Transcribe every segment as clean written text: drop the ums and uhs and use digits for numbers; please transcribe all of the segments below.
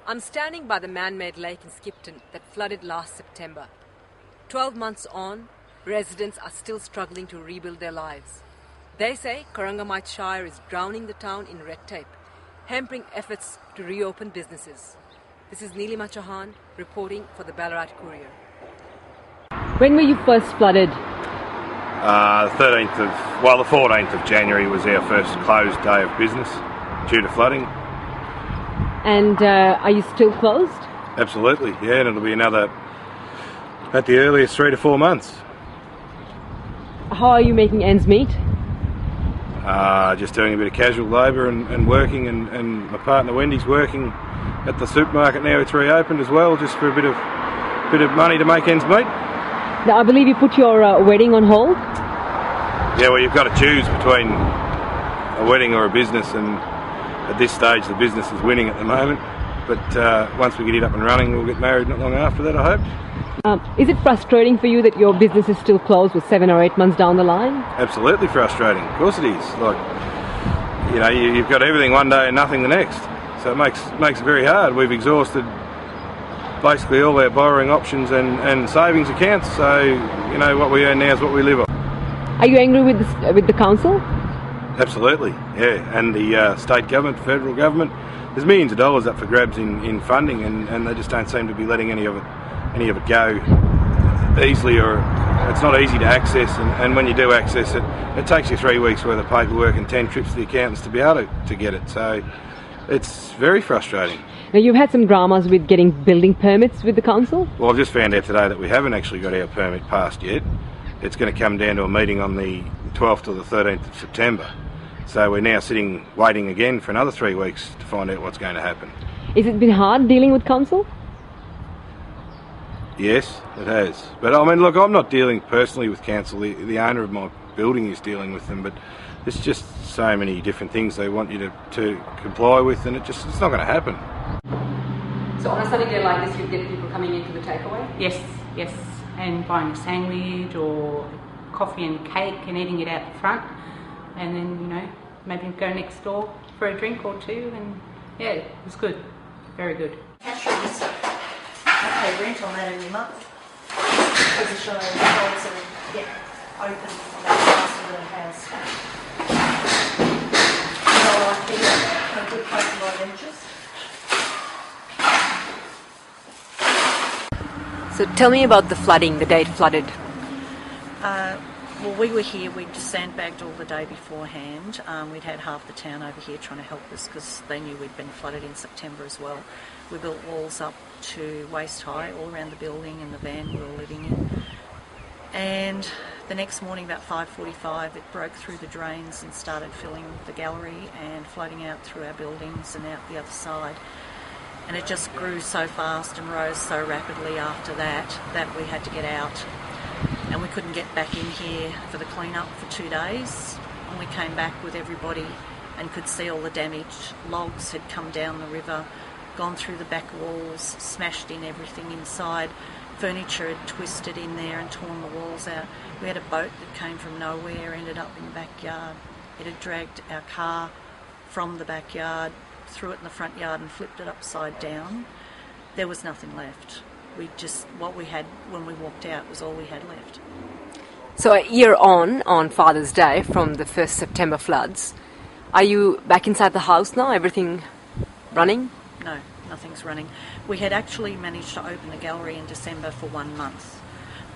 I'm standing by the man-made lake in Skipton that flooded last September. 12 months on, residents are still struggling to rebuild their lives. They say Neelima Chaohan is drowning the town in red tape, hampering efforts to reopen businesses. This is Neelima Chaohan reporting for the Ballarat Courier. When were you first flooded? The 14th of January was our first closed day of business due to flooding. And are you still closed? Absolutely, yeah, and it'll be another, at the earliest, 3 to 4 months. How are you making ends meet? Just doing a bit of casual labour and working, and my partner Wendy's working at the supermarket now. It's reopened as well, just for a bit of money to make ends meet. Now, I believe you put your wedding on hold? Yeah, well, you've got to choose between a wedding or a business, and at this stage the business is winning at the moment, but once we get it up and running we'll get married not long after that, I hope. Is it frustrating for you that your business is still closed with 7 or 8 months down the line? Absolutely frustrating, of course it is. Like, you know, you've got everything one day and nothing the next, so it makes it very hard. We've exhausted basically all our borrowing options and savings accounts, so you know what we earn now is what we live on. Are you angry with the council? Absolutely, yeah, and the state government, federal government. There's millions of dollars up for grabs in funding, and they just don't seem to be letting any of it go easily, or it's not easy to access, and when you do access it, it takes you 3 weeks worth of paperwork and 10 trips to the accountants to be able to get it, so it's very frustrating. Now, you've had some dramas with getting building permits with the council? Well, I've just found out today that we haven't actually got our permit passed yet. It's going to come down to a meeting on the 12th or the 13th of September. So we're now sitting waiting again for another 3 weeks to find out what's going to happen. Has it been hard dealing with council? Yes, it has. But I mean, look, I'm not dealing personally with council. The owner of my building is dealing with them, but there's just so many different things they want you to comply with, and it's not going to happen. So on a sunny day like this, you get people coming into the takeaway? Yes, and buying a sandwich or coffee and cake and eating it out the front, and then, you know, maybe go next door for a drink or two, and yeah, it was good, very good. Cash register. I pay rent on that every month. Because it shows the holes that get open on that last of the house. So I think a good place to buy ventures. So tell me about the flooding, the day it flooded. Well, we were here, we'd just sandbagged all the day beforehand. We'd had half the town over here trying to help us because they knew we'd been flooded in September as well. We built walls up to waist high all around the building and the van we were living in. And the next morning, about 5:45, it broke through the drains and started filling the gallery and flooding out through our buildings and out the other side. And it just grew so fast and rose so rapidly after that we had to get out. And we couldn't get back in here for the clean-up for 2 days. And we came back with everybody and could see all the damage. Logs had come down the river, gone through the back walls, smashed in everything inside. Furniture had twisted in there and torn the walls out. We had a boat that came from nowhere, ended up in the backyard. It had dragged our car from the backyard, threw it in the front yard and flipped it upside down. There was nothing left. What we had when we walked out was all we had left. So a year on Father's Day from the first September floods, are you back inside the house now? Everything running? No, nothing's running. We had actually managed to open the gallery in December for 1 month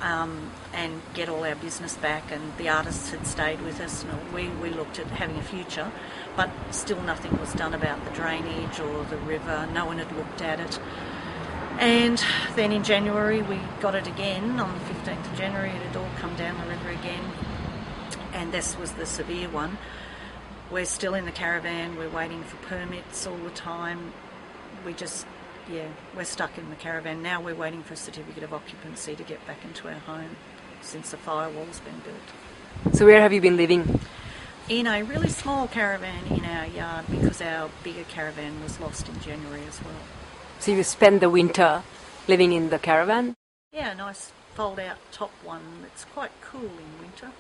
and get all our business back, and the artists had stayed with us, and we looked at having a future, but still nothing was done about the drainage or the river. No one had looked at it. And then in January we got it again. On the 15th of January it had all come down the river again, and this was the severe one. We're still in the caravan, we're waiting for permits all the time. We're stuck in the caravan. Now we're waiting for a certificate of occupancy to get back into our home since the firewall's been built. So where have you been living? In a really small caravan in our yard, because our bigger caravan was lost in January as well. So you spend the winter living in the caravan? Yeah, a nice fold-out top one that's quite cool in winter.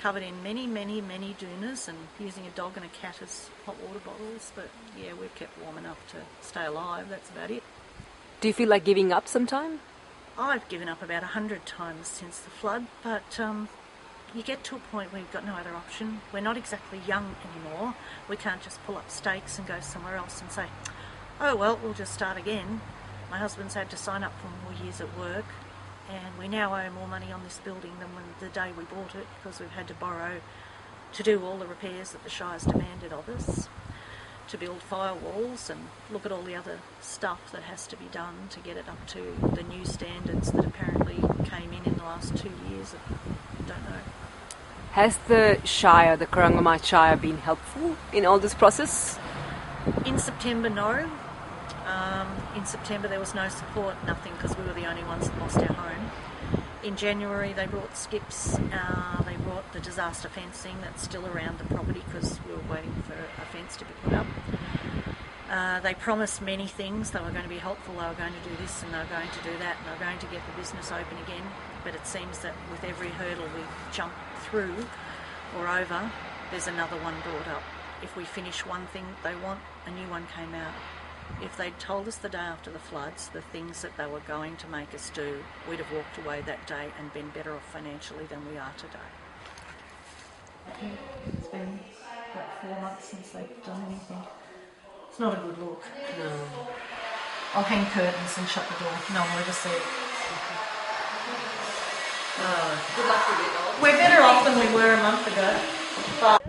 covered in many doonas and using a dog and a cat as hot water bottles. But yeah, we've kept warm enough to stay alive. That's about it. Do you feel like giving up sometime? I've given up about 100 times since the flood, but you get to a point where you've got no other option. We're not exactly young anymore. We can't just pull up stakes and go somewhere else and say, oh well, we'll just start again. My husband's had to sign up for more years at work, and we now owe more money on this building than when the day we bought it, because we've had to borrow to do all the repairs that the Shire's demanded of us, to build firewalls and look at all the other stuff that has to be done to get it up to the new standards that apparently came in the last 2 years. I don't know. Has the Shire, the Corangamite Shire, been helpful in all this process? In September, no. In September there was no support, nothing, because we were the only ones that lost our home. In January they brought skips, they brought the disaster fencing that's still around the property because we were waiting for a fence to be put up. They promised many things. They were going to be helpful, they were going to do this and they were going to do that, and they were going to get the business open again. But it seems that with every hurdle we jump through or over, there's another one brought up. If we finish one thing they want, a new one came out. If they'd told us the day after the floods the things that they were going to make us do, we'd have walked away that day and been better off financially than we are today. It's been about 4 months since they've done anything. It's not a good look. No. I'll hang curtains and shut the door. No one will ever see it. Good luck with it all. We're better off than we were a month ago. But